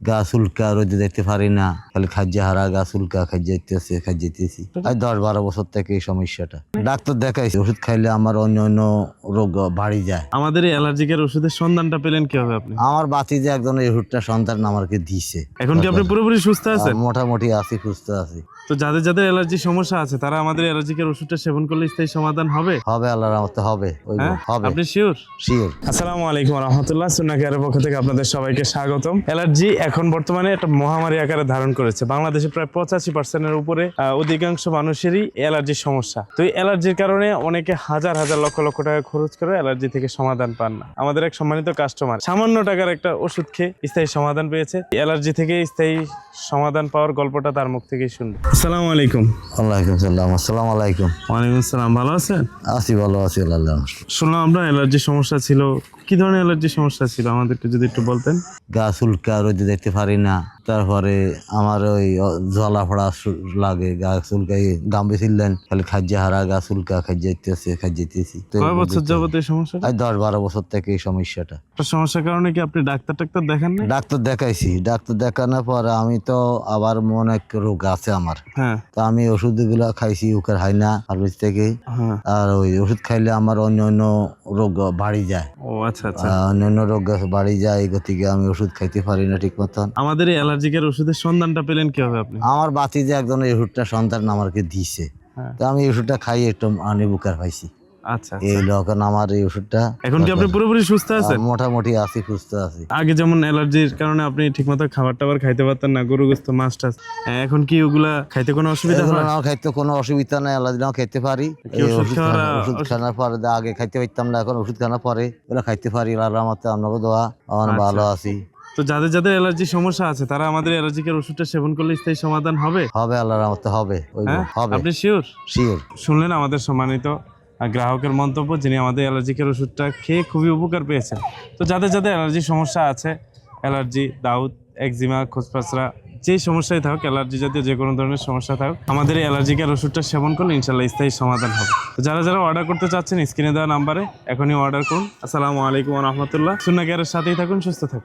গাছ উল্কা রোদে দেখতে পারি না, খালি খাজ্জা হারা গাছ উল্কা খাইতেছি। আজ 10-12 বছর থেকে এই সমস্যাটা। ডাক্তার দেখাইছি, ওষুধ খাইলে আমার অন্য অন্য রোগ বাড়ি যায়। আমাদের এই অ্যালার্জিকের ওষুধের সন্ধানটা পেলেন কিভাবে আপনি? আমার বাতি যে একজন এই ওষুধটা সন্তান আমাকে দিছে। এখন কি আপনি পুরোপুরি সুস্থ আছেন? মোটামুটি আছি, সুস্থ আছি। তো যাদের যাদের অ্যালার্জির সমস্যা আছে তারা আমাদের অ্যালার্জিকের ওষুধটা সেবন করলে স্থায়ী সমাধান হবে। আল্লাহর রহমতে হবে। হবে। আপনি শিওর? শিওর। আসসালামু আলাইকুম ওয়া রাহমাতুল্লাহ। সুন্নাহ কেয়ারের পক্ষ থেকে আপনাদের সবাইকে স্বাগতম। অ্যালার্জি এখন বর্তমানে একটা মহামারী আকারে ধারণ করেছে। বাংলাদেশে প্রায় 85%-এর উপরে অধিকাংশ মানুষেরই অ্যালার্জির সমস্যা। তো এই অ্যালার্জির কারণে অনেকে হাজার হাজার লক্ষ লক্ষ টাকা খরচ করে অ্যালার্জি থেকে সমাধান পান না। আমাদের এক সম্মানিত কাস্টমার সামান্য টাকার একটা ওষুধ খেয়ে স্থায়ী সমাধান পেয়েছে। অ্যালার্জি থেকে স্থায়ী সমাধান পাওয়ার গল্পটা তার মুখ থেকেই শুনবো। আসসালামু আলাইকুম। ওয়ালাইকুম সালাম। আসসালামু আলাইকুম। ওয়ালাইকুম আসসালাম। ভালো আছেন? আছি, ভালো আছি আল্লাহ। শুনলাম আপনার অ্যালার্জির সমস্যা ছিল। কি ধরনের অ্যালার্জির সমস্যা ছিল আমাদেরকে যদি একটু বলতেন। গাছ উল্কা রোদে দেখতে পারি না, তারপরে আমার ওই জ্বালা ফোড়া লাগে, গাছ উল্কাই গাম্বে ছিলেন, খালি খাজ্জা হারা গাছ উল্কা খাইতেছি। কয় বছর যাবত এই সমস্যাটা? আজ 10-12 বছর থেকে এই সমস্যাটা। সমস্যার কারণে কি আপনি ডাক্তার দেখান না? ডাক্তার দেখাইছি, ডাক্তার দেখানোর পরে আমি তো আবার অনেক রোগ আছে আমার। হ্যাঁ। তা আমি ওষুধ গুলা খাইছি উকার হাইনা ফার্মেসি থেকে। আর ওই ওষুধ খাইলে আমার অন্য অন্য রোগ বাড়ি যায়। ও আচ্ছা আচ্ছা। অন্যান্য রোগ বাড়ি যায়, এই গতিকে আমি ওষুধ খাইতে পারি না ঠিক মতন। আমাদের এই অ্যালার্জিকের ওষুধের সন্ধানটা পেলেন কিভাবে আপনি? আমার বাতি যে একজন এই ওষুধটা সন্তান আমাকে দিছে, তো আমি এই ওষুধটা খাই একটু বুকার পাইছি। আচ্ছা। এই লোকন আমার এই ওষুধটা। এখন কি আপনি পুরোপুরি সুস্থ আছেন? মোটামুটি আছি, সুস্থ আছি। আগে যেমন অ্যালার্জির কারণে আপনি ঠিকমতো খাবার টাবার খাইতে পারতেন না, গরু গোস্ত মাছ টাছ, এখন কি ওগুলা খাইতে কোনো অসুবিধা হয়? নাও খাইতে কোনো অসুবিধা নাই, অ্যালার্জি নাও খাইতে পারি। ওষুধ খাওয়ার পরে আগে খাইতে পারতাম না, এখন ওষুধ খাওয়ার পরে এগুলো খাইতে পারি। আল্লাহর রহমতে আপনাকে দোয়া, আমার ভালো আছি। তো যাদের যাদের অ্যালার্জির সমস্যা আছে তারা আমাদের অ্যালার্জিকের ওষুধটা সেবন করলে স্থায়ী সমাধান হবে। আল্লাহর রহমতে হবে। আপনি শিওর? শিওর। শুনলেন আমাদের সম্মানিত গ্রাহকের মন্তব্য, যিনি আমাদের অ্যালার্জিকের ওষুধটা খেয়ে খুবই উপকার পেয়েছেন। তো যাদের যাদের অ্যালার্জির সমস্যা আছে, অ্যালার্জি, দাউদ, একজিমা, খোঁজপাচড়া, যেই সমস্যাই থাকুক, অ্যালার্জি জাতীয় যে কোনো ধরনের সমস্যা থাকুক, আমাদের এই অ্যালার্জিকের ওষুধটা সেবন করলে ইনশাল্লাহ স্থায়ী সমাধান হবে। তো যারা যারা অর্ডার করতে চাচ্ছেন স্ক্রিনে দেওয়া নাম্বারে এখনই অর্ডার করুন। আসসালামু আলাইকুম ওয়া রাহমাতুল্লাহ। সুন্নাহ কেয়ারের সাথেই থাকুন, সুস্থ থাকুন।